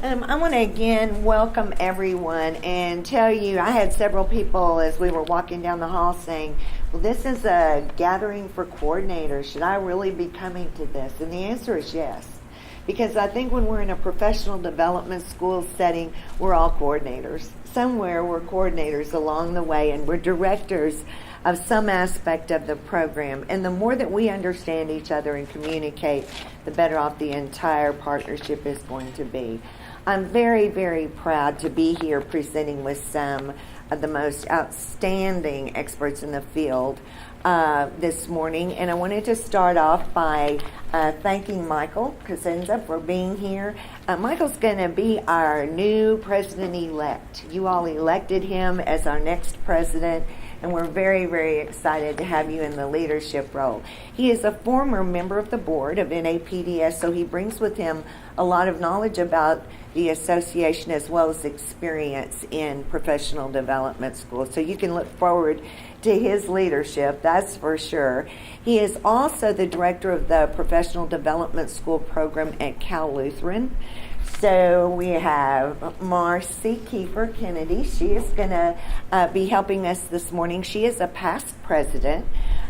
I want to again welcome everyone and tell you, I had several people as we were walking down the hall saying, well, this is a gathering for coordinators. Should I really be coming to this? And the answer is yes. Because I think when we're in a professional development school setting, we're all coordinators. Somewhere we're coordinators along the way, and we're directors of some aspect of the program. And the more that we understand each other and communicate, the better off the entire partnership is going to be. I'm very, very proud to be here presenting with some of the most outstanding experts in the field this morning. And I wanted to start off by thanking Michael Cosenza for being here. Michael's going to be our new president-elect. You all elected him as our next president, and we're very, very excited to have you in the leadership role. He is a former member of the board of NAPDS, so he brings with him a lot of knowledge about the association as well as experience in professional development schools. So you can look forward to his leadership, that's for sure. He is also the director of the Professional Development School program at Cal Lutheran. So we have Marcy Kiefer Kennedy. She is going to be helping us this morning. She is a past president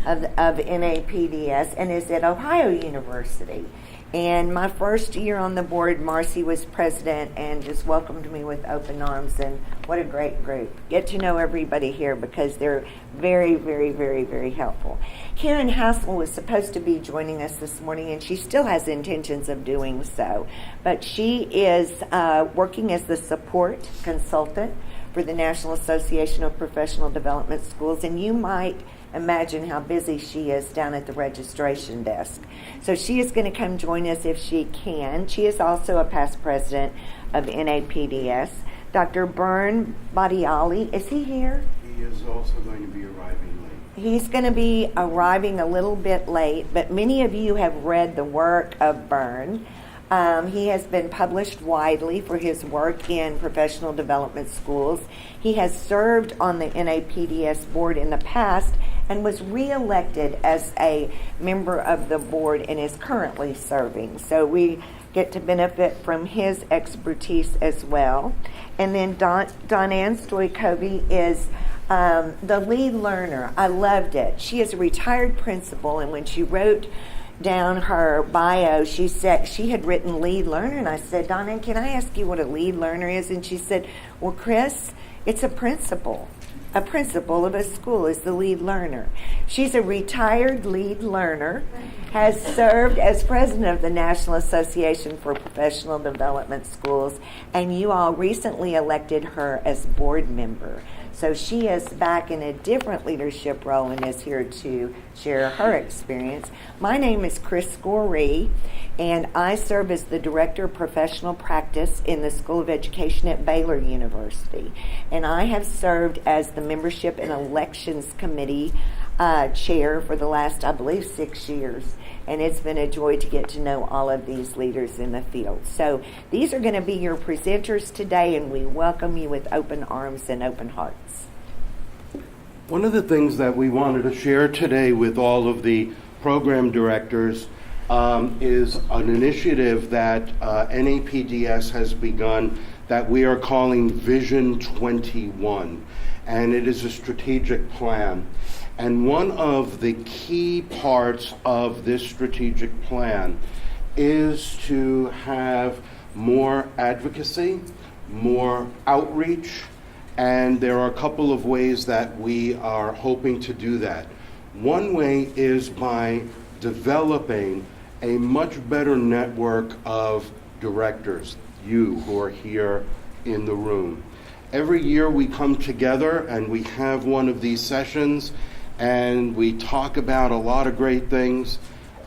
of NAPDS and is at Ohio University. And my first year on the board, Marcy was president and just welcomed me with open arms. And what a great group. Get to know everybody here because they're very, very, very, very helpful. Karen Hassel was supposed to be joining us this morning, and she still has intentions of doing so. But she is working as the support consultant for the National Association of Professional Development Schools. And you might imagine how busy she is down at the registration desk. So she is going to come join us if she can. She is also a past president of NAPDS. Dr. Bern Badiali, is he here? He is also going to be arriving late. He's going to be arriving a little bit late, but many of you have read the work of Bern. He has been published widely for his work in professional development schools. He has served on the NAPDS board in the past and was reelected as a member of the board and is currently serving. So we get to benefit from his expertise as well. And then Donanne Stoykovi is the lead learner. I loved it. She is a retired principal, and when she wrote down her bio, she said she had written lead learner, and I said, Donna, can I ask you what a lead learner is? And she said, well, Chris, it's a principal. A principal of a school is the lead learner. She's a retired lead learner, has served as president of the National Association for Professional Development Schools, and you all recently elected her as board member. So she is back in a different leadership role and is here to share her experience. My name is Chris Goree, and I serve as the Director of Professional Practice in the School of Education at Baylor University. And I have served as the Membership and Elections Committee chair for the last, I believe, 6 years. And it's been a joy to get to know all of these leaders in the field. So these are going to be your presenters today, and we welcome you with open arms and open hearts. One of the things that we wanted to share today with all of the program directors is an initiative that NAPDS has begun that we are calling Vision 21. And it is a strategic plan. And one of the key parts of this strategic plan is to have more advocacy, more outreach, and there are a couple of ways that we are hoping to do that. One way is by developing a much better network of directors, you who are here in the room. Every year we come together and we have one of these sessions, and we talk about a lot of great things,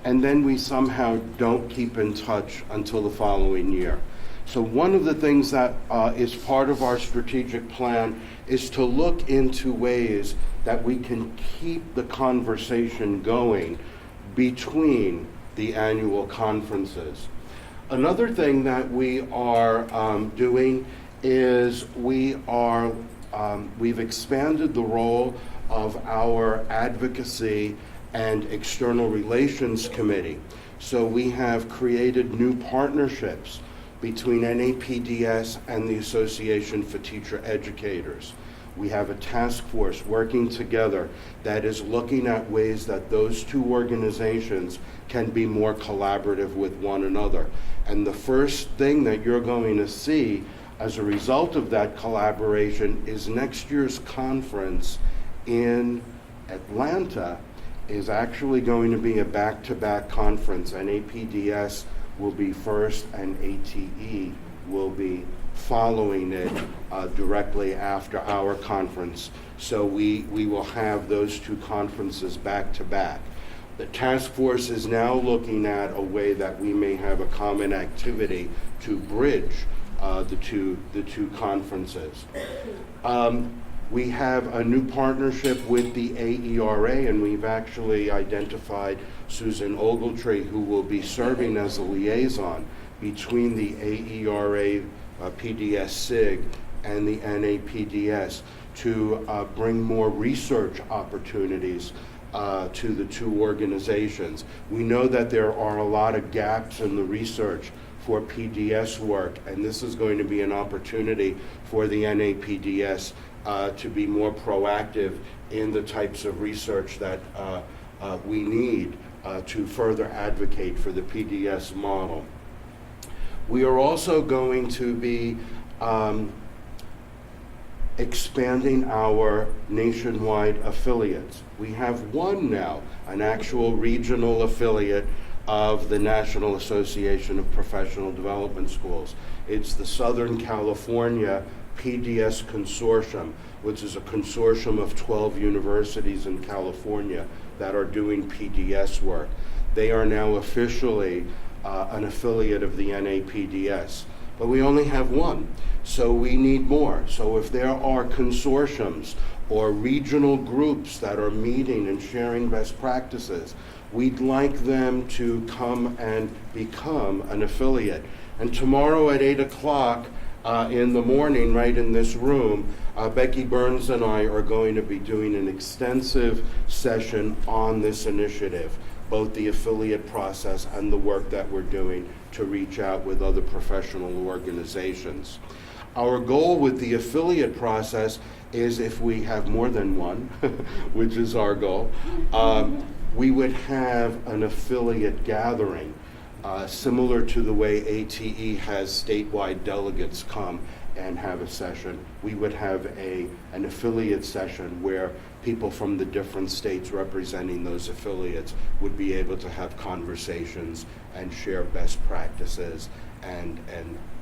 and then we somehow don't keep in touch until the following year. So one of the things that is part of our strategic plan is to look into ways that we can keep the conversation going between the annual conferences. Another thing that we are doing is we've expanded the role of our Advocacy and External Relations Committee. So we have created new partnerships between NAPDS and the Association for Teacher Educators. We have a task force working together that is looking at ways that those two organizations can be more collaborative with one another. And the first thing that you're going to see as a result of that collaboration is next year's conference in Atlanta is actually going to be a back-to-back conference. NAPDS will be first and ATE will be following it directly after our conference. So we will have those two conferences back to back. The task force is now looking at a way that we may have a common activity to bridge the two conferences. We have a new partnership with the AERA, and we've actually identified Susan Ogletree, who will be serving as a liaison between the AERA PDS SIG and the NAPDS to bring more research opportunities to the two organizations. We know that there are a lot of gaps in the research for PDS work, and this is going to be an opportunity for the NAPDS to be more proactive in the types of research that we need to further advocate for the PDS model. We are also going to be expanding our nationwide affiliates. We have one now, an actual regional affiliate of the National Association of Professional Development Schools. It's the Southern California PDS Consortium, which is a consortium of 12 universities in California that are doing PDS work. They are now officially an affiliate of the NAPDS, but we only have one, so we need more. So if there are consortiums or regional groups that are meeting and sharing best practices, we'd like them to come and become an affiliate. And tomorrow at 8 o'clock in the morning, right in this room, Becky Burns and I are going to be doing an extensive session on this initiative, both the affiliate process and the work that we're doing to reach out with other professional organizations. Our goal with the affiliate process is, if we have more than one, which is our goal, we would have an affiliate gathering, similar to the way ATE has statewide delegates come and have a session. We would have an affiliate session where people from the different states representing those affiliates would be able to have conversations and share best practices and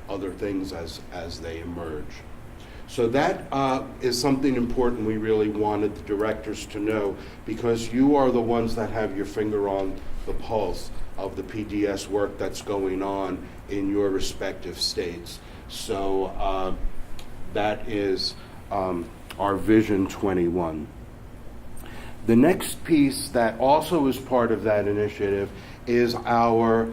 other things as they emerge. So that is something important we really wanted the directors to know, because you are the ones that have your finger on the pulse of the PDS work that's going on in your respective states. So that is our Vision 21. The next piece that also is part of that initiative is our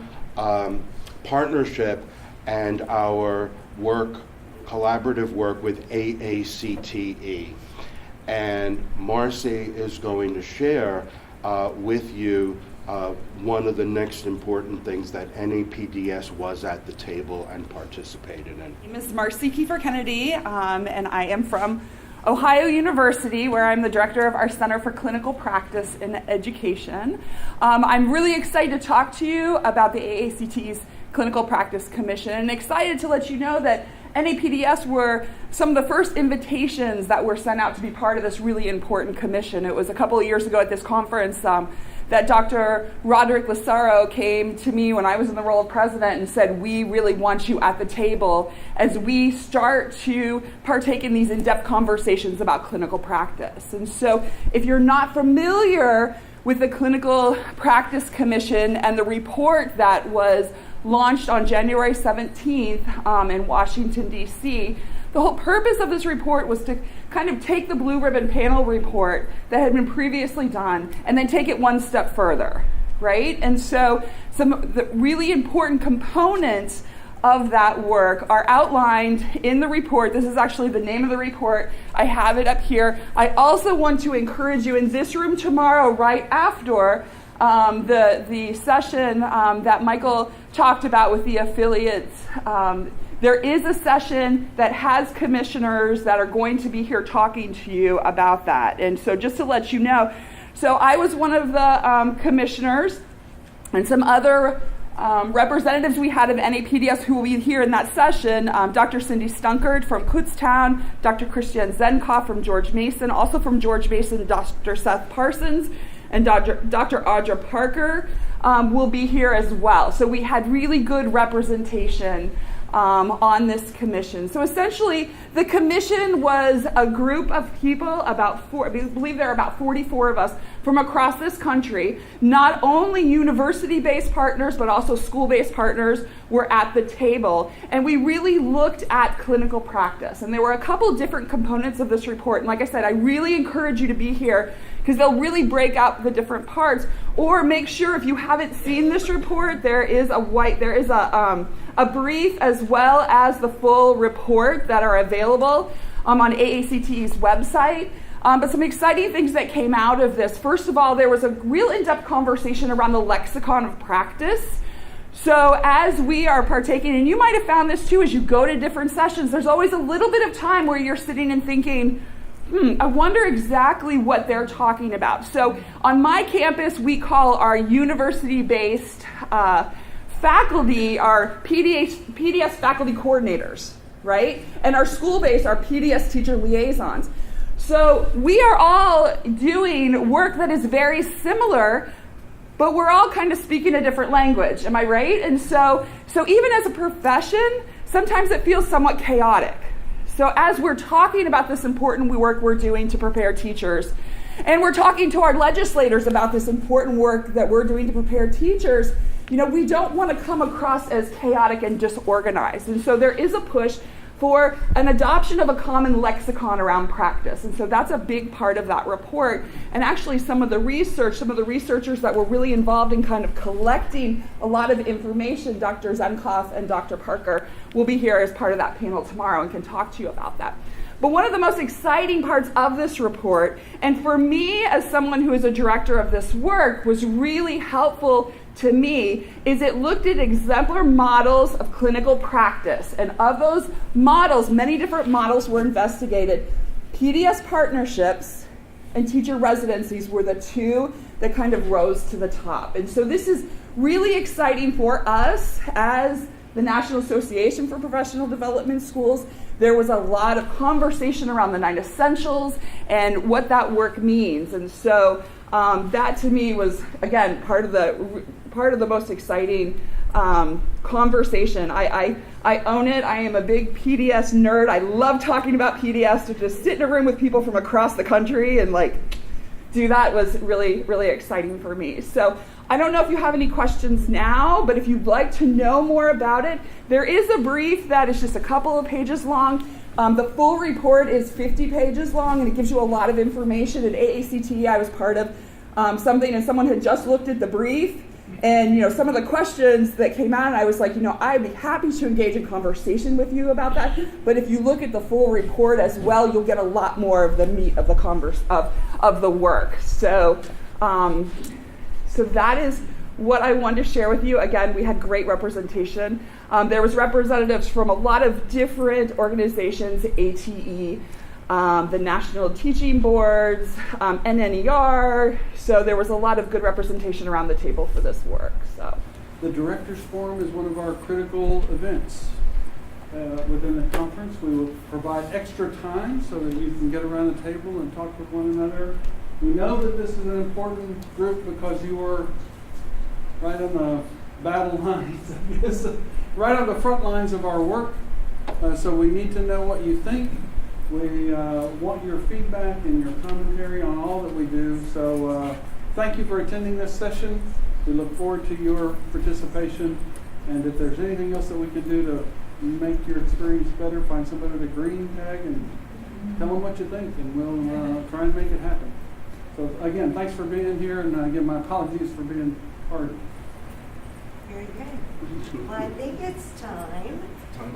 partnership and our collaborative work with AACTE. And Marcy is going to share with you one of the next important things that NAPDS was at the table and participated in. My name is Marcy Kiefer Kennedy, and I am from Ohio University, where I'm the director of our Center for Clinical Practice in Education. I'm really excited to talk to you about the AACT's Clinical Practice Commission, and excited to let you know that NAPDS were some of the first invitations that were sent out to be part of this really important commission. It was a couple of years ago at this conference that Dr. Roderick Lassaro came to me when I was in the role of president and said, we really want you at the table as we start to partake in these in-depth conversations about clinical practice. And so if you're not familiar with the Clinical Practice Commission and the report that was launched on January 17th in Washington, D.C., the whole purpose of this report was to kind of take the Blue Ribbon Panel report that had been previously done and then take it one step further, right? And so some of the really important components of that work are outlined in the report. This is actually the name of the report. I have it up here. I also want to encourage you in this room tomorrow, right after the session that Michael talked about with the affiliates. There is a session that has commissioners that are going to be here talking to you about that. And so just to let you know, so I was one of the commissioners, and some other representatives we had of NAPDS who will be here in that session, Dr. Cindy Stunkard from Kutztown, Dr. Christian Zenkoff from George Mason, also from George Mason, Dr. Seth Parsons, and Dr. Audra Parker will be here as well. So we had really good representation on this commission. So essentially, the commission was a group of people, I believe there are about 44 of us from across this country. Not only university-based partners, but also school-based partners were at the table. And we really looked at clinical practice. And there were a couple different components of this report. And like I said, I really encourage you to be here because they'll really break out the different parts. Or make sure, if you haven't seen this report, there is a brief as well as the full report that are available on AACT's website. But some exciting things that came out of this. First of all, there was a real in-depth conversation around the Lexicon of Practice. So as we are partaking, and you might have found this too as you go to different sessions, there's always a little bit of time where you're sitting and thinking, I wonder exactly what they're talking about. So on my campus, we call our university-based faculty our PDS faculty coordinators, right? And our school-based are PDS teacher liaisons. So we are all doing work that is very similar, but we're all kind of speaking a different language. Am I right? And so even as a profession, sometimes it feels somewhat chaotic. So as we're talking about this important work we're doing to prepare teachers, and we're talking to our legislators about this important work that we're doing to prepare teachers, we don't want to come across as chaotic and disorganized. And so there is a push for an adoption of a common lexicon around practice. And so that's a big part of that report. And actually some of the researchers that were really involved in kind of collecting a lot of information, Dr. Zenkoff and Dr. Parker, will be here as part of that panel tomorrow and can talk to you about that. But one of the most exciting parts of this report, and for me as someone who is a director of this work, was really helpful to me, is it looked at exemplar models of clinical practice. And of those models, many different models were investigated. PDS partnerships and teacher residencies were the two that kind of rose to the top. And so this is really exciting for us as the National Association for Professional Development Schools. There was a lot of conversation around the 9 essentials and what that work means. And so that to me was, again, part of the most exciting conversation. I own it. I am a big PDS nerd. I love talking about PDS. To just sit in a room with people from across the country and do that was really, really exciting for me. So I don't know if you have any questions now, but if you'd like to know more about it, there is a brief that is just a couple of pages long. The full report is 50 pages long, and it gives you a lot of information. At AACT, I was part of something, and someone had just looked at the brief, and some of the questions that came out, and I was like, I'd be happy to engage in conversation with you about that. But if you look at the full report as well, you'll get a lot more of the meat of the of the work. So that is what I wanted to share with you. Again, we had great representation. There was representatives from a lot of different organizations, ATE, the National Teaching Boards, NNER. So there was a lot of good representation around the table for this work. So the Directors Forum is one of our critical events within the conference. We will provide extra time so that you can get around the table and talk with one another. We know that this is an important group because you are right on the battle lines, I guess, right on the front lines of our work. So we need to know what you think. We want your feedback and your commentary on all that we do. So thank you for attending this session. We look forward to your participation. And if there's anything else that we can do to make your experience better, find somebody with a green tag and tell them what you think, and we'll try and make it happen. So again, thanks for being here, and again, my apologies for being hard. Very good. Well, I think it's time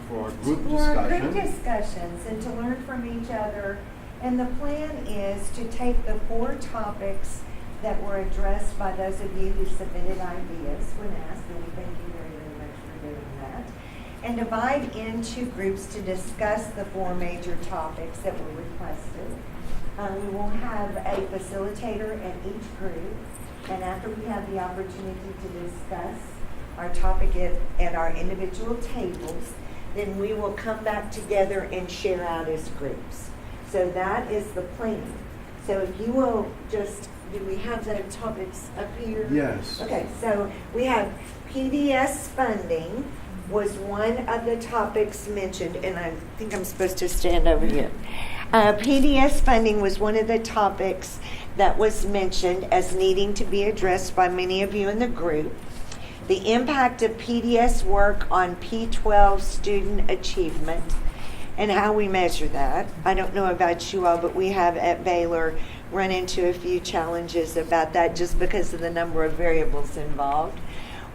For our group group discussions and to learn from each other. And the plan is to take the 4 topics that were addressed by those of you who submitted ideas when asked, and we thank you very, very much for doing that. And divide into groups to discuss the 4 major topics that were requested. We will have a facilitator at each group, and after we have the opportunity to discuss our topic at our individual tables, then we will come back together and share out as groups. So that is the plan. So if you will just, do we have the topics up here? Yes. Okay, so we have PDS funding was one of the topics mentioned, and I think I'm supposed to stand over here. PDS funding was one of the topics that was mentioned as needing to be addressed by many of you in the group. The impact of PDS work on P12 student achievement and how we measure that. I don't know about you all, but we have at Baylor run into a few challenges about that just because of the number of variables involved.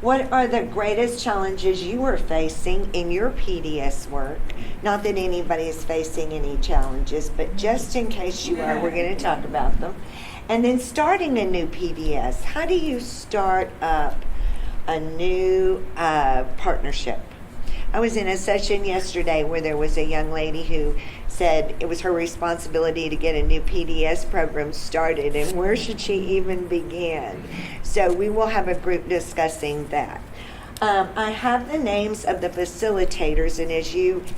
What are the greatest challenges you are facing in your PDS work? Not that anybody is facing any challenges, but just in case you are, we're going to talk about them. And then starting a new PDS. How do you start up a new partnership? I was in a session yesterday where there was a young lady who said it was her responsibility to get a new PDS program started, and where should she even begin? So we will have a group discussing that. I have the names of the facilitators, and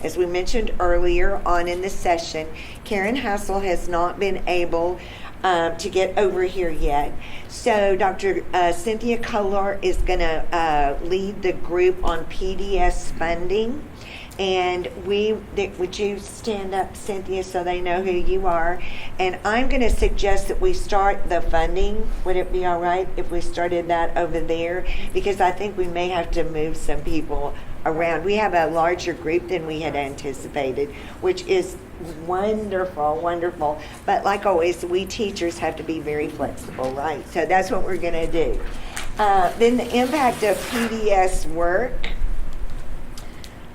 as we mentioned earlier on in the session, Karen Hassel has not been able to get over here yet. So Dr. Cynthia Kolar is going to lead the group on PDS funding. And would you stand up, Cynthia, so they know who you are? And I'm going to suggest that we start the funding. Would it be all right if we started that over there? Because I think we may have to move some people around. We have a larger group than we had anticipated, which is wonderful, wonderful. But like always, we teachers have to be very flexible, right? So that's what we're going to do. Then the impact of PDS work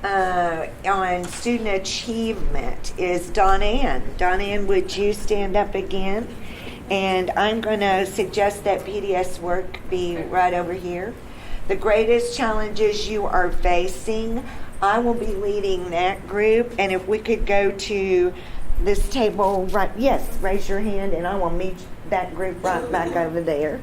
on student achievement is Donann. Donann, would you stand up again? And I'm going to suggest that PDS work be right over here. The greatest challenges you are facing, I will be leading that group. And if we could go to this table, right? Yes, raise your hand, and I will meet that group right back over there.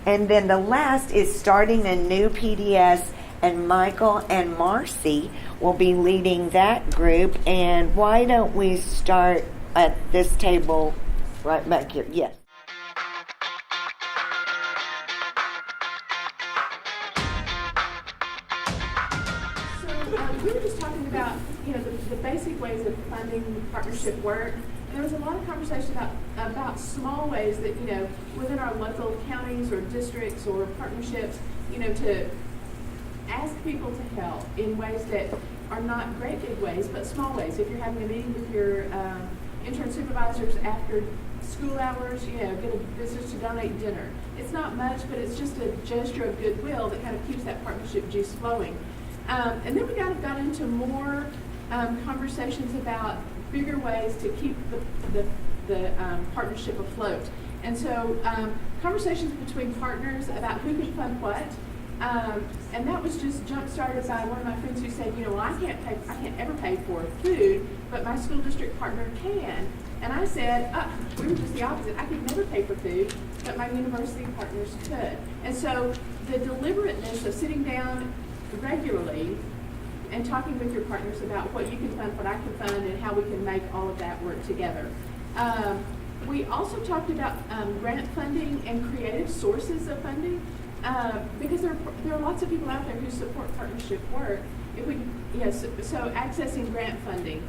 And then the last is starting a new PDS, and Michael and Marcy will be leading that group. And why don't we start at this table right back here? Yes. We were just talking about, the basic ways of funding partnership work. There was a lot of conversation about small ways that, within our local counties or districts or partnerships, to ask people to help in ways that are not great big ways, but small ways. If you're having a meeting with your intern supervisors after school hours, get a business to donate dinner. It's not much, but it's just a gesture of goodwill that kind of keeps that partnership juice flowing. And then we got into more conversations about bigger ways to keep the partnership afloat. And so conversations between partners about who can fund what. And that was just jump-started by one of my friends who said, well, I can't ever pay for food, but my school district partner can. And I said, we were just the opposite. I could never pay for food, but my university partners could. And so the deliberateness of sitting down regularly and talking with your partners about what you can fund, what I can fund, and how we can make all of that work together. We also talked about grant funding and creative sources of funding, because there are lots of people out there who support partnership work. So accessing grant funding.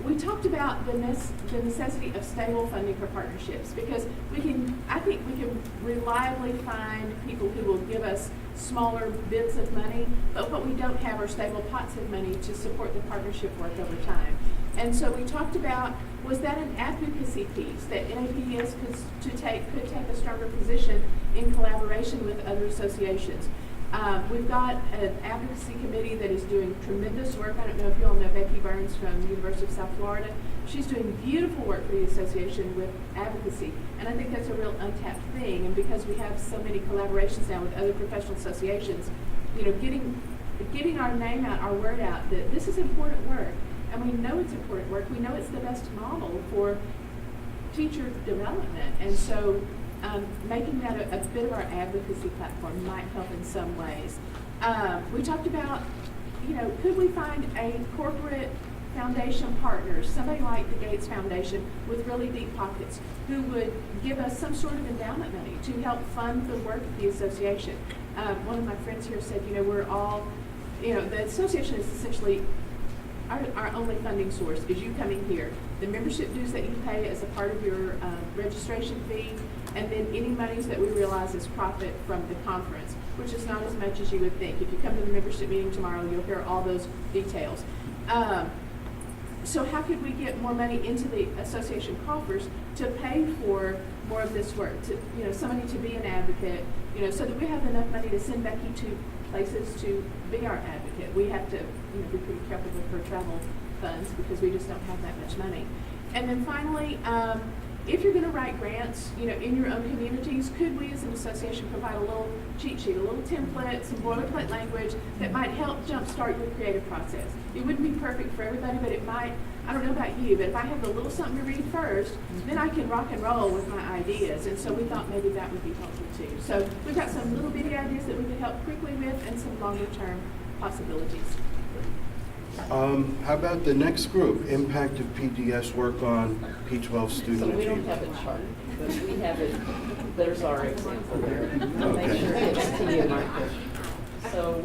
We talked about the necessity of stable funding for partnerships, because I think we can reliably find people who will give us smaller bits of money, but what we don't have are stable pots of money to support the partnership work over time. And so we talked about, was that an advocacy piece that NAPDS could take a stronger position in collaboration with other associations? We've got an advocacy committee that is doing tremendous work. I don't know if you all know Becky Burns from the University of South Florida. She's doing beautiful work for the association with advocacy, and I think that's a real untapped thing. And because we have so many collaborations now with other professional associations, you know, getting our name out, our word out, that this is important work, and we know it's important work. We know it's the best model for teacher development, and so making that a bit of our advocacy platform might help in some ways. We talked about, you know, could we find a corporate foundation partner, somebody like the Gates Foundation with really deep pockets, who would give us some sort of endowment money to help fund the work of the association. One of my friends here said, you know, we're all, you know, the association is essentially our only funding source is you coming here. The membership dues that you pay as a part of your registration fee, and then any monies that we realize is profit from the conference, which is not as much as you would think. If you come to the membership meeting tomorrow, you'll hear all those details. So how could we get more money into the association coffers to pay for more of this work, to, you know, somebody to be an advocate, you know, so that we have enough money to send Becky to places to be our advocate. We have to, you know, be pretty careful with her travel funds because we just don't have that much money. And then finally, if you're going to write grants, you know, in your own communities, could we as an association provide a little cheat sheet, a little template, some boilerplate language that might help jumpstart your creative process? It wouldn't be perfect for everybody, but it might. I don't know about you, but if I have a little something to read first, then I can rock and roll with my ideas. And so we thought maybe that would be helpful too. So we've got some little bitty ideas that we could help quickly with and some longer term possibilities. How about the next group, impact of PDS work on P-12 student So we achievement? don't have it charted, but we have it, there's our example there. I'll make Okay. sure it gets to you, Michael. So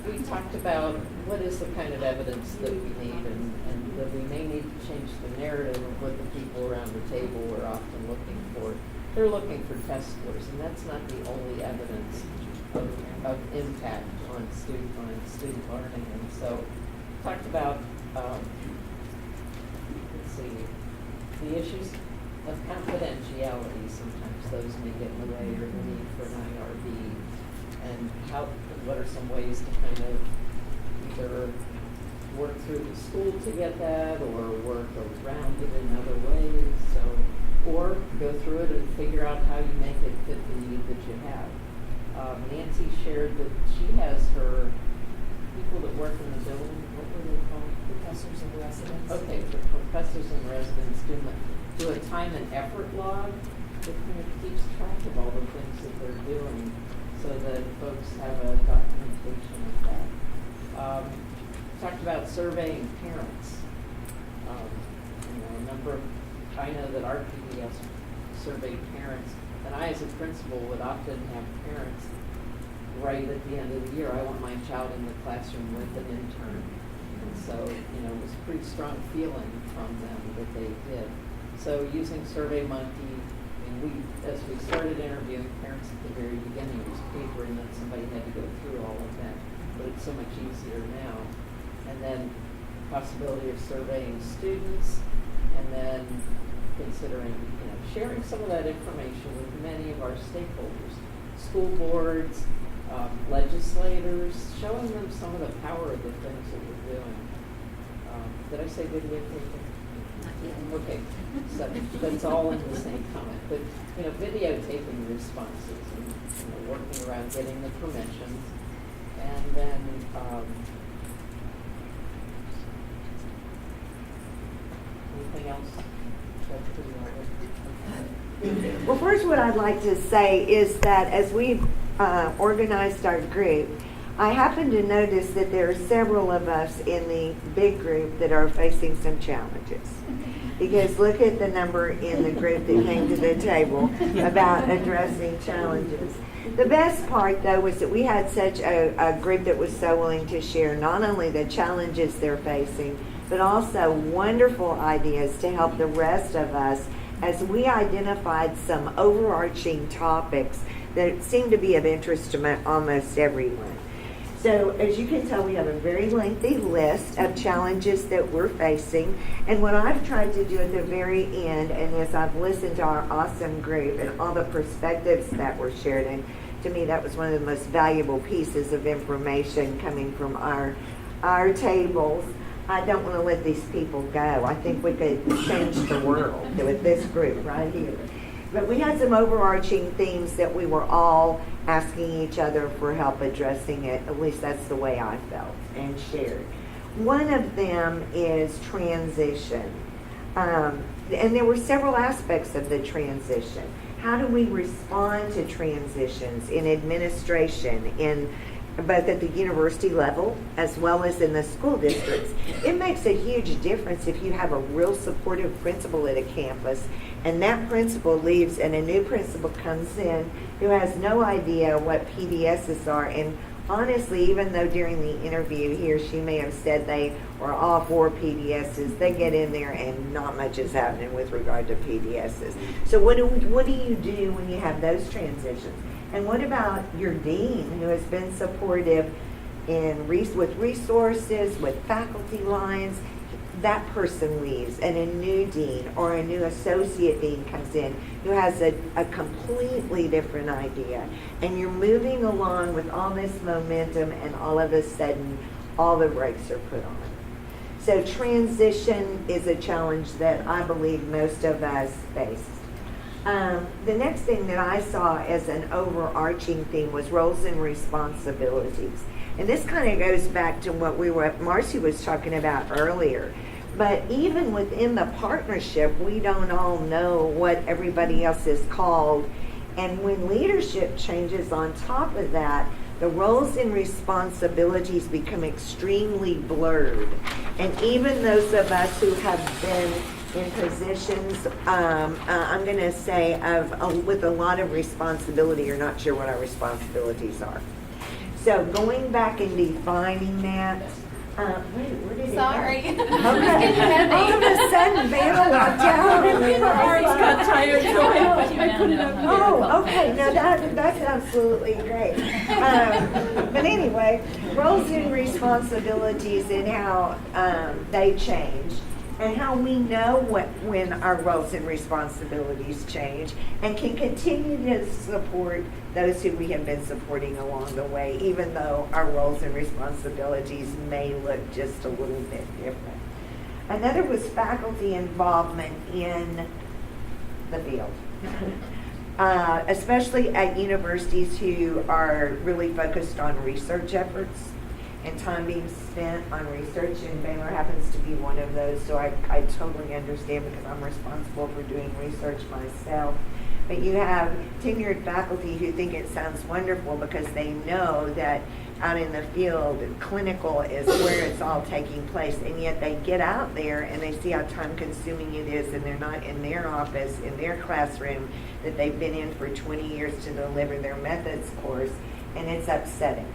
we talked about what is the kind of evidence that we need and that we may need to change the narrative of what the people around the table are often looking for. They're looking for test scores, and that's not the only evidence of impact on student learning. And so talked about, let's see, the issues of confidentiality. Sometimes those may get in the way, or the need for an IRB, and what are some ways to kind of either work through the school to get that, or work around it in other ways. So, or go through it and figure out how you make it fit the need that you have. Nancy shared that she has her people that work in the building. What were they called? Professors and residents. Okay, the professors and residents do a time and effort log that kind of keeps track of all the things that they're doing, so that folks have a documentation of that. Talked about surveying parents. I know that our PBS surveyed parents, and I as a principal would often have parents right at the end of the year, I want my child in the classroom with an intern. And so, you know, it was a pretty strong feeling from them that they did. So using SurveyMonkey, as we started interviewing parents at the very beginning, it was paper, and then somebody had to go through all of that. But it's so much easier now. And then possibility of surveying students, and then considering, you know, sharing some of that information with many of our stakeholders, school boards, legislators, showing them some of the power of the things that we're doing. Did I say videotaping? Not yet. Okay, so that's all in the same comment. But, you know, videotaping responses and, you know, working around getting the permissions, and then anything else? That's pretty well. Well, first, what I'd like to say is that as we organized our group, I happened to notice that there are several of us in the big group that are facing some challenges. Because look at the number in the group that came to the table about addressing challenges. The best part, though, was that we had such a group that was so willing to share not only the challenges they're facing, but also wonderful ideas to help the rest of us as we identified some overarching topics that seem to be of interest to almost everyone. So as you can tell, we have a very lengthy list of challenges that we're facing. And what I've tried to do at the very end, and as I've listened to our awesome group and all the perspectives that were shared, and to me, that was one of the most valuable pieces of information coming from our tables. I don't want to let these people go. I think we could change the world with this group right here. But we had some overarching themes that we were all asking each other for help addressing it. At least that's the way I felt and shared. One of them is transition. And there were several aspects of the transition. How do we respond to transitions in administration, in both at the university level as well as in the school districts? It makes a huge difference if you have a real supportive principal at a campus and that principal leaves and a new principal comes in who has no idea what PDSs are. And honestly, even though during the interview he or she may have said they were all for PDSs, they get in there and not much is happening with regard to PDSs. So what do you do when you have those transitions? And what about your dean who has been supportive with resources, with faculty lines? That person leaves and a new dean or a new associate dean comes in who has a completely different idea. And you're moving along with all this momentum and all of a sudden all the brakes are put on. So transition is a challenge that I believe most of us face. The next thing that I saw as an overarching theme was roles and responsibilities. And this kind of goes back to what Marcy was talking about earlier. But even within the partnership, we don't all know what everybody else is called. And when leadership changes on top of that, the roles and responsibilities become extremely blurred. And even those of us who have been in positions, I'm going to say, with a lot of responsibility, are not sure what our responsibilities are. So going back and defining that, where did Sorry. it go? Okay. All of a sudden, Vanna walked out. Ari's got tired, so I put you down now. Oh, okay. Now that's absolutely great. But anyway, roles and responsibilities and how they change, and how we know when our roles and responsibilities change, and can continue to support those who we have been supporting along the way, even though our roles and responsibilities may look just a little bit different. Another was faculty involvement in the field. Especially at universities who are really focused on research efforts and time being spent on research, and Baylor happens to be one of those, so I totally understand because I'm responsible for doing research myself. But you have tenured faculty who think it sounds wonderful because they know that out in the field, clinical is where it's all taking place, and yet they get out there and they see how time consuming it is, and they're not in their office, in their classroom that they've been in for 20 years to deliver their methods course, and it's upsetting.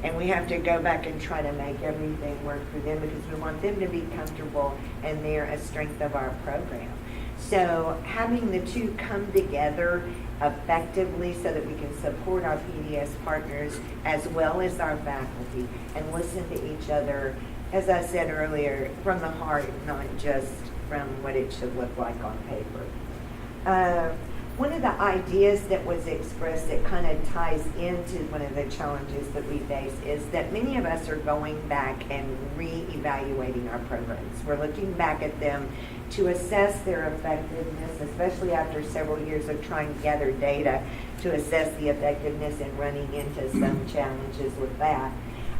And we have to go back and try to make everything work for them because we want them to be comfortable, and they're a strength of our program. So having the two come together effectively so that we can support our PDS partners as well as our faculty and listen to each other, as I said earlier, from the heart, not just from what it should look like on paper. One of the ideas that was expressed that kind of ties into one of the challenges that we face is that many of us are going back and re-evaluating our programs. We're looking back at them to assess their effectiveness, especially after several years of trying to gather data to assess the effectiveness and running into some challenges with that.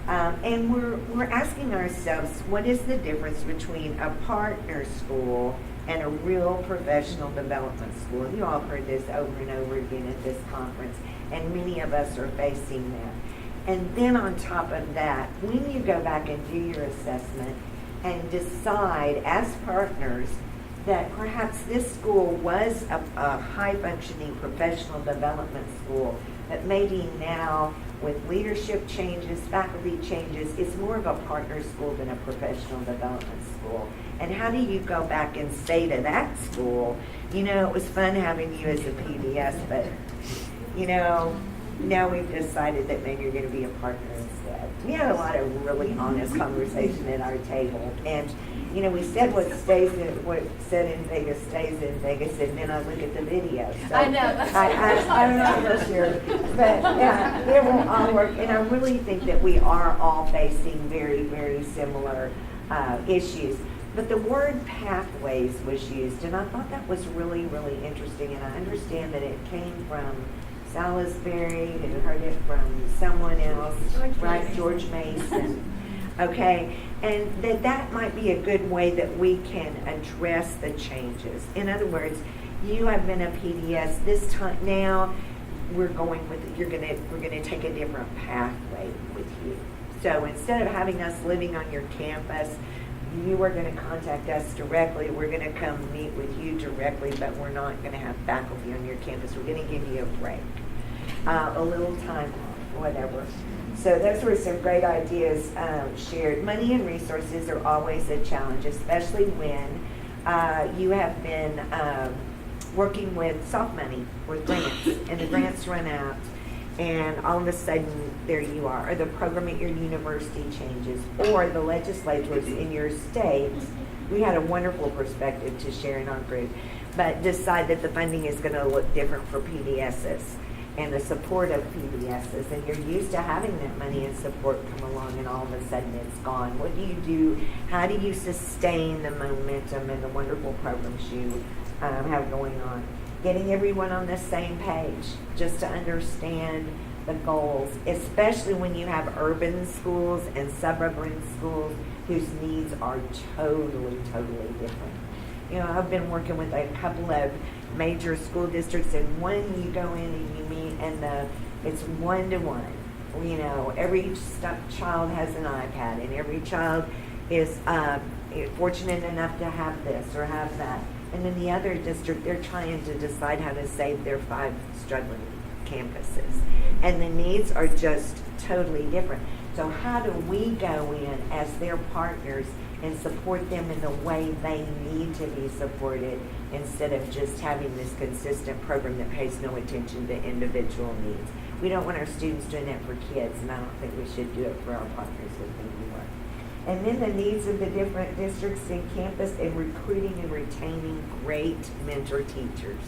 And we're asking ourselves, what is the difference between a partner school and a real professional development school? And you all heard this over and over again at this conference, and many of us are facing that. And then on top of that, when you go back and do your assessment and decide as partners that perhaps this school was a high-functioning professional development school, but maybe now with leadership changes, faculty changes, it's more of a partner school than a professional development school. And how do you go back and say to that school, you know, it was fun having you as a PBS, but, you know, now we've decided that maybe you're going to be a partner instead. We had a lot of really honest conversation at our table, and you know, we said what said in Vegas stays in Vegas, and then I look at the video. So I know, that's I'm not real sure, but yeah, it will all work. And I really think that we are all facing very, very similar issues. But the word pathways was used, and I thought that was really, really interesting. And I understand that it came from Salisbury and heard it from someone else, right? George Mason. Okay, and that might be a good way that we can address the changes. In other words, you have been a PDS this time. Now we're going with we're gonna take a different pathway with you. So instead of having us living on your campus, you are going to contact us directly. We're going to come meet with you directly, but we're not going to have faculty on your campus. We're going to give you a break, a little time off, whatever. So those were some great ideas shared. Money and resources are always a challenge, especially when you have been working with soft money, with grants, and the grants run out. And all of a sudden, there you are, or the program at your university changes, or the legislatures in your state. We had a wonderful perspective to share in our group, but decide that the funding is going to look different for PDSs and the support of PDSs. And you're used to having that money and support come along, and all of a sudden it's gone. What do you do? How do you sustain the momentum and the wonderful programs you have going on? Getting everyone on the same page, just to understand the goals, especially when you have urban schools and suburban schools whose needs are totally, totally different. You know, I've been working with a couple of major school districts, and one you go in and you meet, and it's one-to-one. You know, every child has an iPad, and every child is fortunate enough to have this or have that. And in the other district, they're trying to decide how to save their 5 struggling campuses. And the needs are just totally different. So how do we go in as their partners and support them in the way they need to be supported, instead of just having this consistent program that pays no attention to individual needs? We don't want our students doing that for kids, and I don't think we should do it for our partners with whom we work. And then the needs of the different districts and campus, and recruiting and retaining great mentor teachers.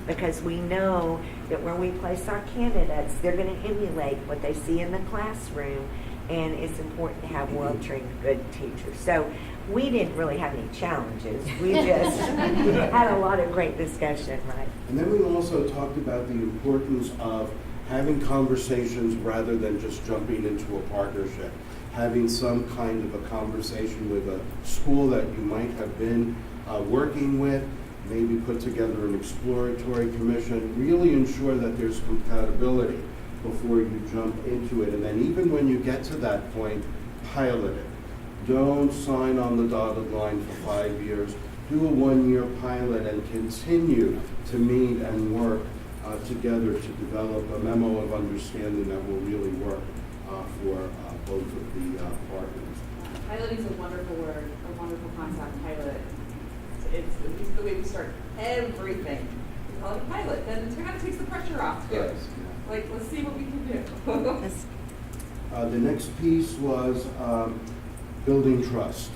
Because we know that where we place our candidates, they're going to emulate what they see in the classroom, and it's important to have well-trained, good teachers. So we didn't really have any challenges. We just had a lot of great discussion, right? And then we also talked about the importance of having conversations rather than just jumping into a partnership. Having some kind of a conversation with a school that you might have been working with, maybe put together an exploratory commission, really ensure that there's compatibility before you jump into it. And then even when you get to that point, pilot it. Don't sign on the dotted line for 5 years. Do a 1-year pilot and continue to meet and work together to develop a memo of understanding that will really work for both of the partners. Piloting is a wonderful word, a wonderful concept, pilot. It's the way we start everything. We call it a pilot. Then it kind of takes the pressure off, too. Yes. Like, let's see what we can do. The next piece was building trust.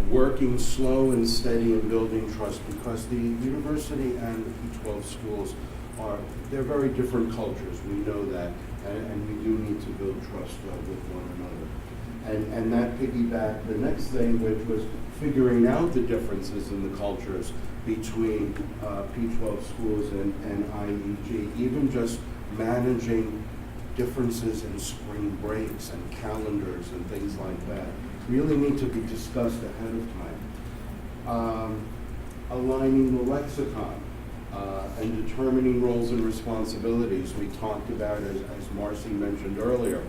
Working slow and steady and building trust, because the university and the P-12 schools they're very different cultures. We know that, and we do need to build trust with one another. And that piggybacked the next thing, which was figuring out the differences in the cultures between P-12 schools and IEG, even just managing differences in spring breaks and calendars and things like that really need to be discussed ahead of time. Aligning the lexicon and determining roles and responsibilities. We talked about, as Marcy mentioned earlier,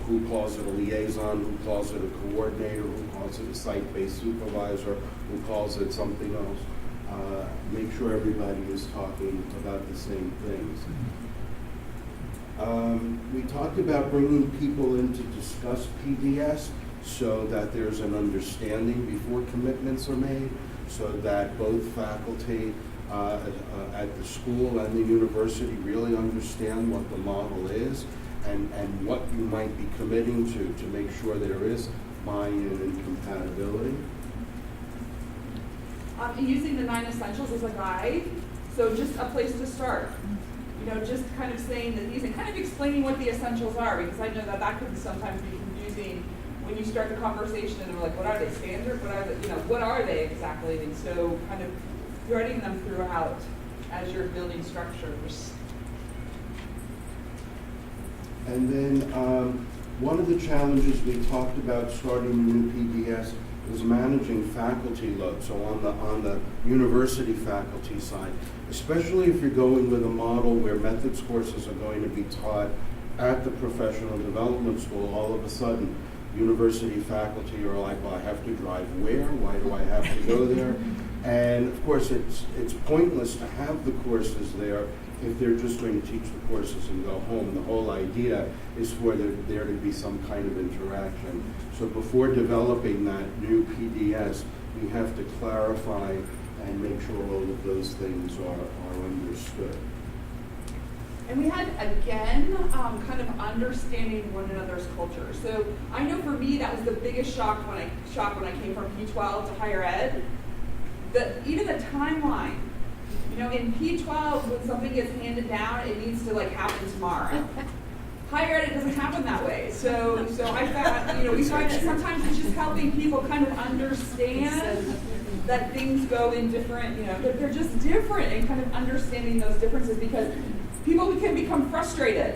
who calls it a liaison, who calls it a coordinator, who calls it a site-based supervisor, who calls it something else. Make sure everybody is talking about the same things. We talked about bringing people in to discuss PDS so that there's an understanding before commitments are made, so that both faculty at the school and the university really understand what the model is and what you might be committing to make sure there is buy-in and compatibility. and using the 9 essentials as a guide. So just a place to start. You know, just kind of saying that these and kind of explaining what the essentials are, because I know that that can sometimes be confusing when you start the conversation and they're like, what are they, standard? What are they, you know, what are they exactly? And so kind of threading them throughout as you're building structures. And then one of the challenges we talked about starting a new PDS is managing faculty load. So on the university faculty side, especially if you're going with a model where methods courses are going to be taught at the professional development school, all of a sudden university faculty are like, well, I have to drive where? Why do I have to go there? And of course, it's pointless to have the courses there if they're just going to teach the courses and go home. The whole idea is for there to be some kind of interaction. So before developing that new PDS, we have to clarify and make sure all of those things are understood. And we had, again, kind of understanding one another's culture. So I know for me, that was the biggest shock when I came from P12 to higher ed. Even the timeline. You know, in P12, when something gets handed down, it needs to like happen tomorrow. Higher ed, it doesn't happen that way. So I found, we find that sometimes it's just helping people kind of understand that things go in different, they're just different, and kind of understanding those differences, because people can become frustrated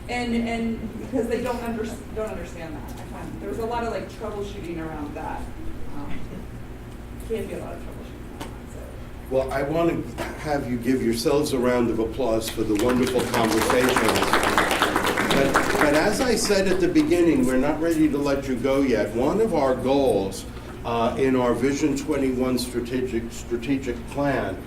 and because they don't understand that. I find there was a lot of like troubleshooting around that. Can be a lot of troubleshooting. Well, I want to have you give yourselves a round of applause for the wonderful conversations. But as I said at the beginning, we're not ready to let you go yet. One of our goals in our Vision 21 strategic plan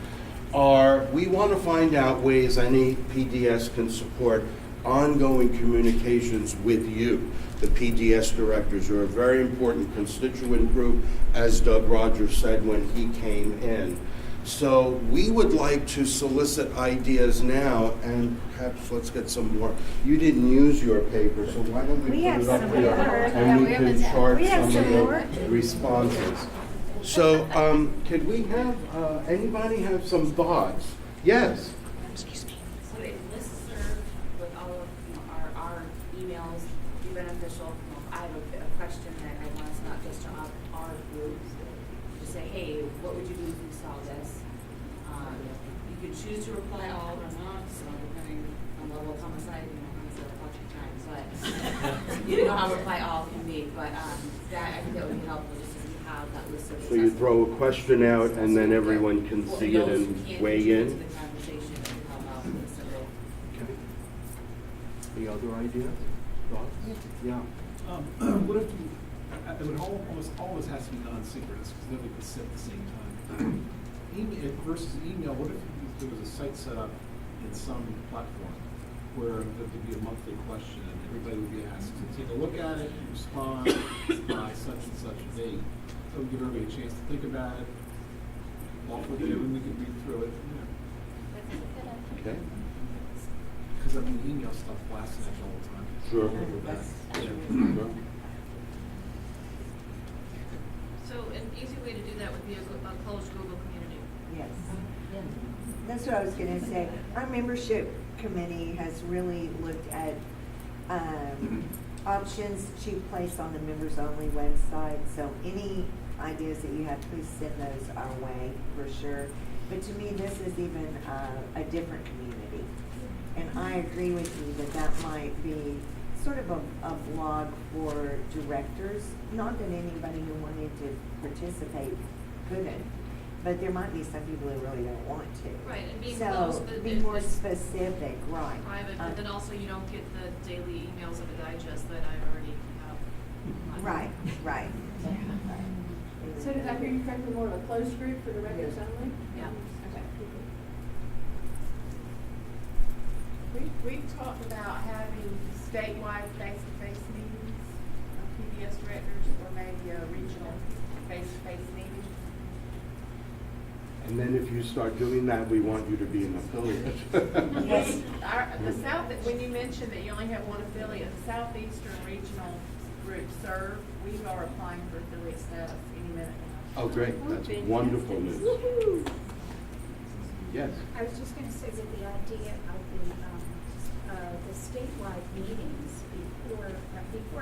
we want to find out ways any PDS can support ongoing communications with you. The PDS directors are a very important constituent group, as Doug Rogers said when he came in. So we would like to solicit ideas now, and perhaps let's get some more. You didn't use your paper, so why don't we put it up here and we can chart some of the responses. So could we have, anybody have some thoughts? Yes? Excuse me. So a listserv with all of our emails be beneficial. I have a question that I want us not just to our groups to say, hey, what would you do if you saw this? You could choose to reply all or not, so depending on the level of homicide, you know how reply all can be. But that I think that would be helpful just to have that listserv. So you throw a question out and then everyone can see it and weigh in? Okay. Any other ideas? Thoughts? Yeah. What if it would almost always has to be non-synchronous because nobody can sit at the same time. Email versus email, what if there was a site set up in some platform where there could be a monthly question and everybody would be asked to take a look at it and respond by such and such a date. So give everybody a chance to think about it, offer it, and we can read through it. Okay. Because email stuff blasts at you all the time. Sure. Yeah. So an easy way to do that would be a closed Google community. Yes. That's what I was going to say. Our membership committee has really looked at options to place on the members-only website. So any ideas that you have, please send those our way for sure. But to me, this is even a different community. And I agree with you that that might be sort of a blog for directors. Not that anybody who wanted to participate couldn't, but there might be some people who really don't want to. Right, and being so closed, but be more specific, right? Private, but then also you don't get the daily emails of a digest that I already have. Right, right. So did I hear you correctly, more of a closed group for directors only? Yeah. Okay. We've talked about having statewide face-to-face meetings of PBS directors, or maybe a regional face-to-face meeting. And then if you start doing that, we want you to be an affiliate. Yes. The South, when you mentioned that you only have one affiliate, the Southeastern Regional Group serve, we are applying for affiliate status any minute now. Oh, great, that's wonderful news. Yes. I was just gonna say that the idea of the statewide meetings before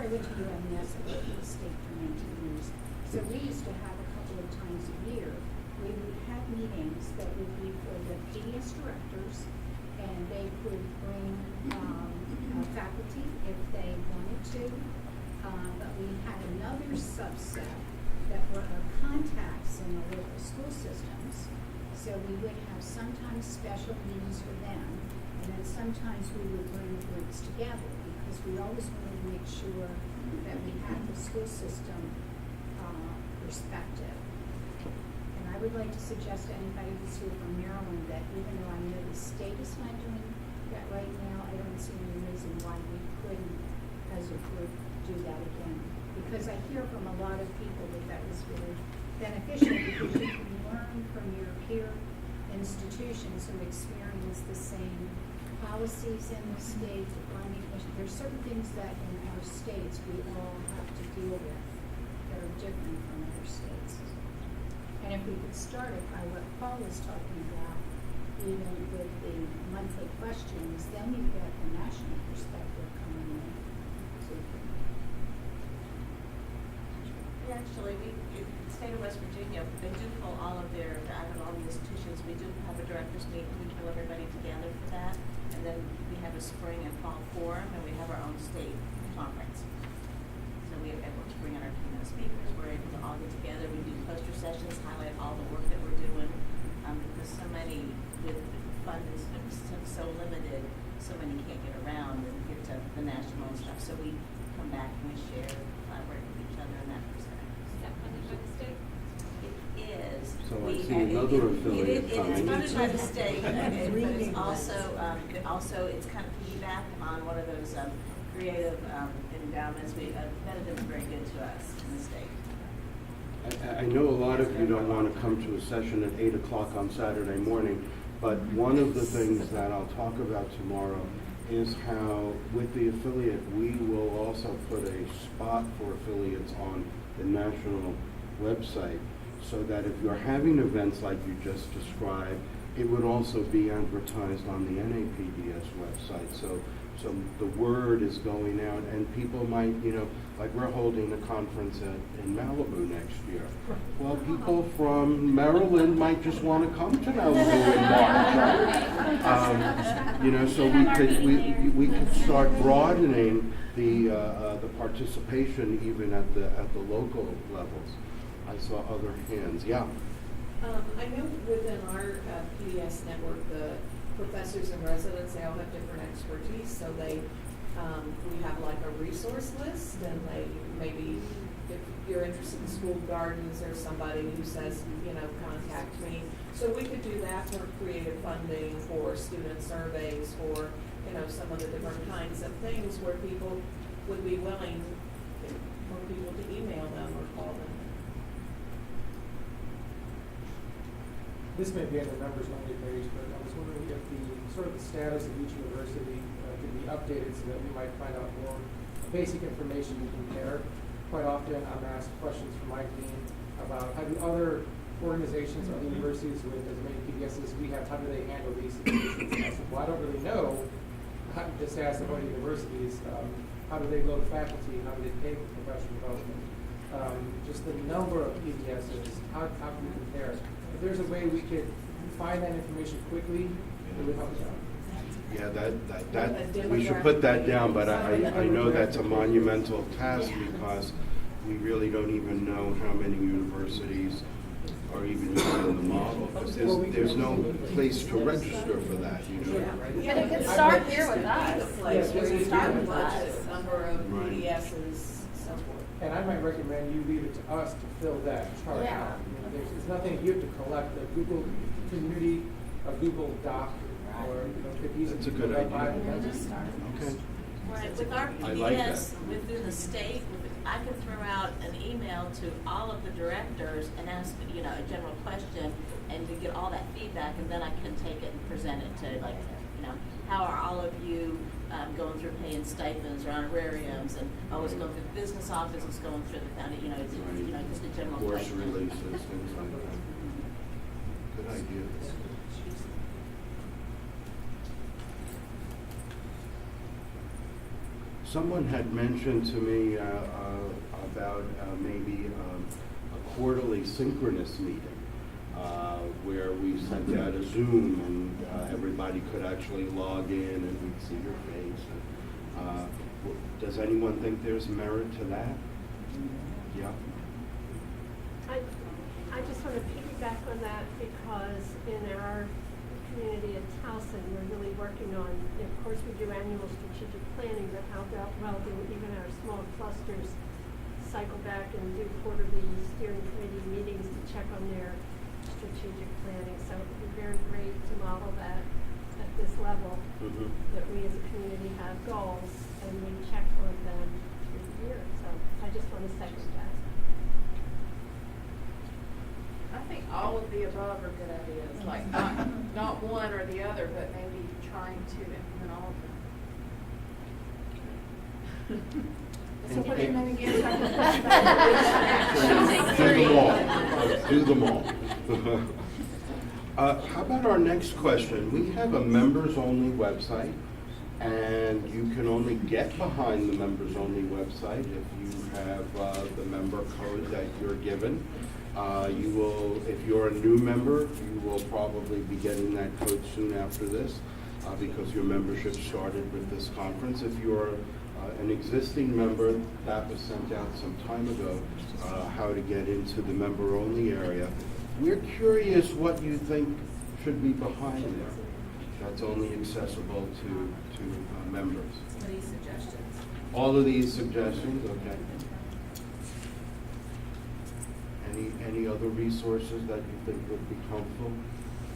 I went to UMS, I worked in the state for 19 years. So we used to have a couple of times a year, we would have meetings that would be for the PDS directors, and they could bring faculty if they wanted to. But we had another subset that were our contacts in the local school systems. So we would have sometimes special meetings for them, and then sometimes we would bring groups together because we always wanted to make sure that we had the school system perspective. And I would like to suggest to anybody who's here from Maryland that even though I know the state is not doing that right now, I don't see any reason why we couldn't, as a group, do that again. Because I hear from a lot of people that was really beneficial because you can learn from your peer institutions who experience the same policies in the state. There's certain things that in our states we all have to deal with that are different from other states. And if we could start it by what Paul was talking about, even with the monthly questions, then you get the national perspective coming in. Actually, in the state of West Virginia, they do pull all of their, out of all the institutions, we do have a directors meeting, we pull everybody together for that. And then we have a spring and fall forum, and we have our own state conference. So we are able to bring in our keynote speakers, we're able to all get together, we do poster sessions, highlight all the work that we're doing. Because so many, with funding so limited, so many can't get around and get to the national and stuff. So we come back and we share, collaborate with each other in that perspective. Is that funded by the state? It is. So I see another affiliate It coming. is funded by the state, but it's also, it's kind of piggyback on one of those creative endowments. None of them are very good to us in the state. I know a lot of you don't want to come to a session at 8 o'clock on Saturday morning, but one of the things that I'll talk about tomorrow is how with the affiliate, we will also put a spot for affiliates on the national website so that if you're having events like you just described, it would also be advertised on the NAPDS website. So the word is going out, and people might, like we're holding a conference in Malibu next year. Well, people from Maryland might just want to come to Malibu in March. So we could start broadening the participation even at the local levels. I saw other hands. Yeah. I know within our PDS network, the professors and residents, they all have different expertise, so we have like a resource list, and they maybe, if you're interested in school gardens, or somebody who says, contact me. So we could do that for creative funding, for student surveys, for, some of the different kinds of things where people would be willing for people to email them or call them. This may be on the members only page, but I was wondering if the status of each university could be updated so that we might find out more basic information to compare. Quite often I'm asked questions from my team about how do other organizations, other universities with as many PDS as we have, how do they handle these situations? And I said, well, I don't really know. I just asked about universities, how do they load faculty, how do they pay for professional development? Just the number of PDSs, how can we compare? If there's a way we could find that information quickly, it would help us out. Yeah, that we should put that down, but I know that's a monumental task because we really don't even know how many universities are even using the model, because there's no place to register for that, But it could start here with us. The place where you Start do with us. budget, number of PDSs, so forth. And I might recommend you leave it to us to fill that chart Yeah. out. There's nothing you have to collect. The Google community, a Google Doc, or could easily That's a good be idea. by the Okay. Right, with our I like PDS within the state, I can throw out an email to all of the directors and ask, a general question, and to get all that feedback, and then I can take it and present it to, how are all of you going through paying stipends or honorariums, and it's going through the business office, it's going through the county, just a general Board course releases, things like that. Good idea. Someone had mentioned to me about maybe a quarterly synchronous meeting where we sent out a Zoom and everybody could actually log in and we'd see your face. Does anyone think there's merit to that? Yeah. I just want to piggyback on that because in our community at Towson, we're really working on, of course, we do annual strategic planning, but how well do even our small clusters cycle back and do quarterly steering committee meetings to check on their strategic planning. So it would be very great to model that at this level, that we as a community have goals and we check on them through the year. So I just want to second that. I think all of the above are good ideas, like not one or the other, but maybe trying to implement all of them. So what's your name again? Do them all. How about our next question? We have a members-only website, and you can only get behind the members-only website if you have the member code that you're given. You will, if you're a new member, you will probably be getting that code soon after this because your membership started with this conference. If you're an existing member, that was sent out some time ago, how to get into the member-only area. We're curious what you think should be behind there that's only accessible to members. Some of these suggestions. All of these suggestions, okay. Any other resources that you think would be helpful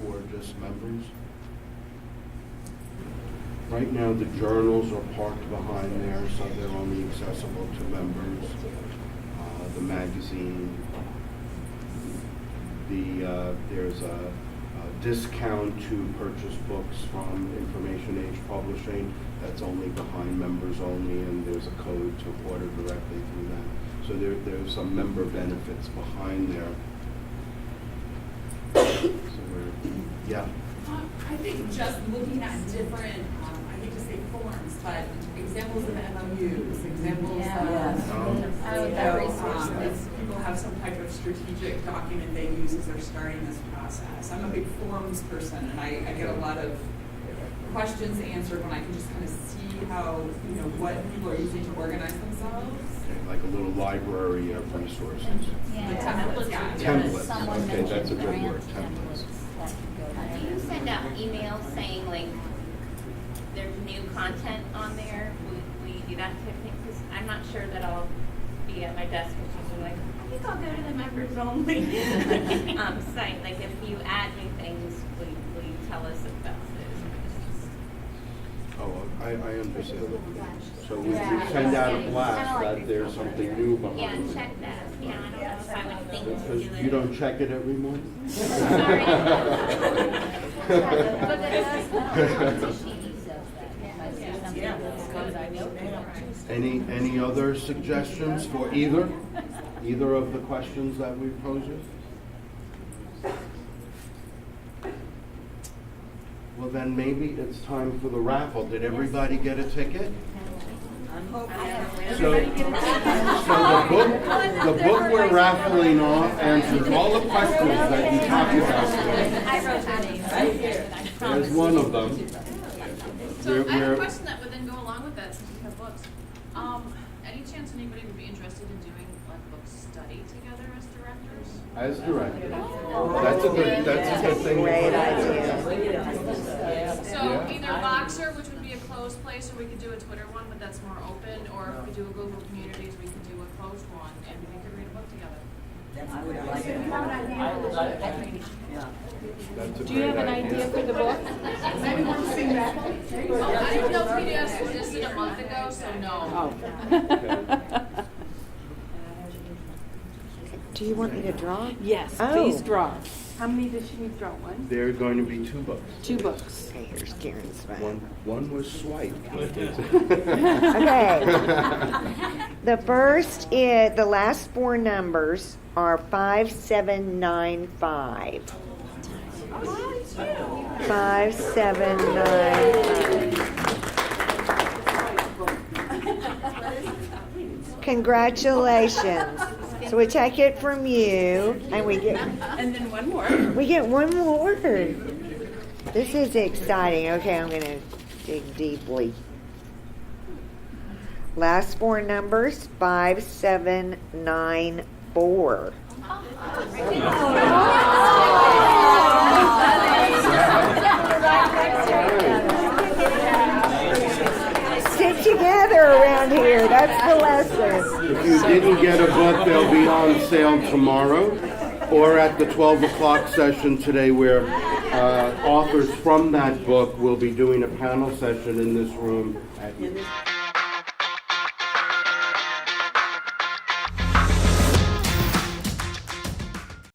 for just members? Right now, the journals are parked behind there, so they're only accessible to members. The magazine, there's a discount to purchase books from Information Age Publishing. That's only behind members only, and there's a code to order directly through that. So there's some member benefits behind there. So yeah. I think just looking at different, I hate to say forms, but examples of MOUs, examples of, if people have some type of strategic document they use as they're starting this process. I'm a big forms person, and I get a lot of questions answered when I can just kind of see how, what people are using to organize themselves. Like a little library of resources. Templates. Templates. Okay, that's a good word. Templates. Do you send out emails saying like there's new content on there? Will you do that type of thing? Because I'm not sure that I'll be at my desk or something like, I think I'll go to the members only site. Like if you add new things, will you tell us about this? Oh, I understand. So we send out a blast that there's something new behind it. Yeah, check that. Yeah, I don't know if I would think to do Because it. you don't check it every morning? Sorry. Any other suggestions for either of the questions that we posed? Well, then maybe it's time for the raffle. Did everybody get a ticket? So the book we're raffling off answers all the questions that you talked about today. I wrote that name right here. There's one of them. So I have a question that would then go along with that since we have books. Any chance anybody would be interested in doing like book study together as directors? As director. That's a good thing. Great idea. So either Boxer, which would be a closed place, or we could do a Twitter one, but that's more open, or if we do a Google Communities, we could do a closed one, and we could read a book together. I would like it. That's a Do you have great an idea for the book? Maybe want to see that. I didn't know PDS existed a month ago, so no. Do you want me to draw? Yes, Oh. please draw. How many does she need thrown? One? There are going to be 2 books. 2 books. Okay, here's Karen's one. One was swiped. Okay. The first is, the last 4 numbers are 5795. 5795. Congratulations. So we take it from you, and we get And then one more. we get one more. This is exciting. Okay, I'm gonna dig deeply. Last 4 numbers, 5794. Stick together around here. That's the lesson. If you didn't get a book, they'll be on sale tomorrow or at the 12 o'clock session today where authors from that book will be doing a panel session in this room at